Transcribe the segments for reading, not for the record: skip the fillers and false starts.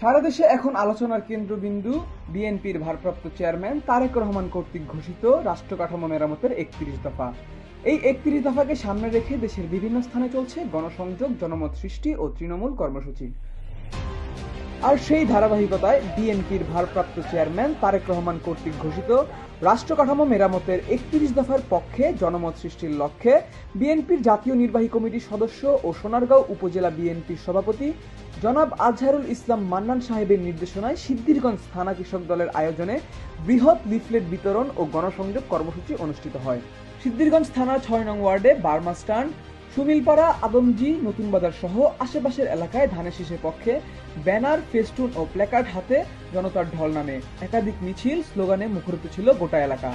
সারা দেশে এখন আলোচনার কেন্দ্রবিন্দু বিএনপির ভারপ্রাপ্ত চেয়ারম্যান তারেক রহমান কর্তৃক ঘোষিত রাষ্ট্র কাঠামো মেরামতের ৩১ দফা। এই ৩১ দফাকে সামনে রেখে দেশের বিভিন্ন স্থানে চলছে গণসংযোগ, জনমত সৃষ্টি ও তৃণমূল কর্মসূচি। আর সেই ধারাবাহিকতায় বিএনপির ভারপ্রাপ্ত চেয়ারম্যান তারেক রহমান কর্তৃক ঘোষিত রাষ্ট্র কাঠামো মেরামতের ৩১ দফার পক্ষে জনমত সৃষ্টির লক্ষ্যে বিএনপির জাতীয় নির্বাহী কমিটির সদস্য ও সোনারগাঁও উপজেলা বিএনপির সভাপতি জনাব আজহারুল ইসলাম মান্নান সাহেবের নির্দেশনায় সিদ্ধিরগঞ্জ থানা কৃষক দলের আয়োজনে বৃহৎ লিফলেট বিতরণ ও গণসংযোগ কর্মসূচি অনুষ্ঠিত হয়। সিদ্ধিরগঞ্জ থানার ৬ নং ওয়ার্ডে বার্মা স্ট্যান্ড, সুমিলপাড়া, আদমজি, নতুন বাজার সহ আশেপাশের এলাকায় ধানের শীষের পক্ষে ব্যানার, ফেস্টুন ও প্ল্যাকার্ড হাতে জনতার ঢল নামে একাধিক মিছিল, স্লোগানে মুখরিত ছিল গোটা এলাকা।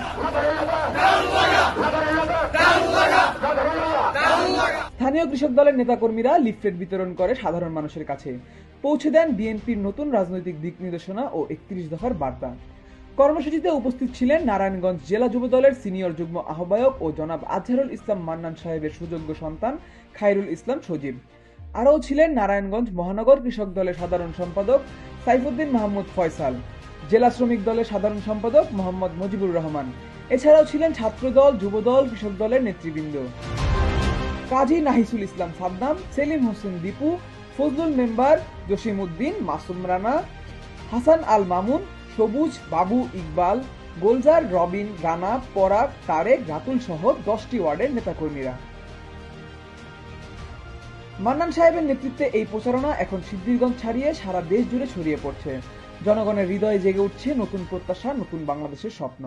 স্থানীয় কৃষক দলের নেতাকর্মীরা লিফলেট বিতরণ করে সাধারণ মানুষের কাছে পৌঁছে দেন বিএনপির নতুন রাজনৈতিক দিক নির্দেশনা ও ৩১ দফার বার্তা। কর্মসূচিতে উপস্থিত ছিলেন নারায়ণগঞ্জ জেলা যুব দলের সিনিয়র যুগ্ম আহ্বায়ক ও জনাব আজহারুল ইসলাম মান্নান সাহেবের সুযোগ্য সন্তান খায়রুল ইসলাম সজীব। আরও ছিলেন নারায়ণগঞ্জ মহানগর কৃষক দলের সাধারণ সম্পাদক সাইফুদ্দিন মাহমুদ ফয়সাল, জেলা শ্রমিক দলের সাধারণ সম্পাদক মোহাম্মদ মুজিবুর রহমান। এছাড়াও ছিলেন ছাত্রদল, যুবদল, কৃষক দলের নেতৃবৃন্দ। কাজী নাহিসুল ইসলাম সাদ্দাম, সেলিম হোসেন দীপু, ফজলুল মেম্বার, জসিম উদ্দিন, মাসুম রানা, হাসান আল মামুন, সবুজ, বাবু, ইকবাল, গোলজার, রবিন, রানা, পরাগ, তারেক, রাতুল সহ 10টি ওয়ার্ডের নেতাকর্মীরা। মান্নান সাহেবের নেতৃত্বে এই প্রচারণা এখন সিদ্ধিরগঞ্জ ছাড়িয়ে সারা দেশ জুড়ে ছড়িয়ে পড়ছে। জনগণের হৃদয়ে জেগে উঠছে নতুন প্রত্যাশা, নতুন বাংলাদেশের স্বপ্ন।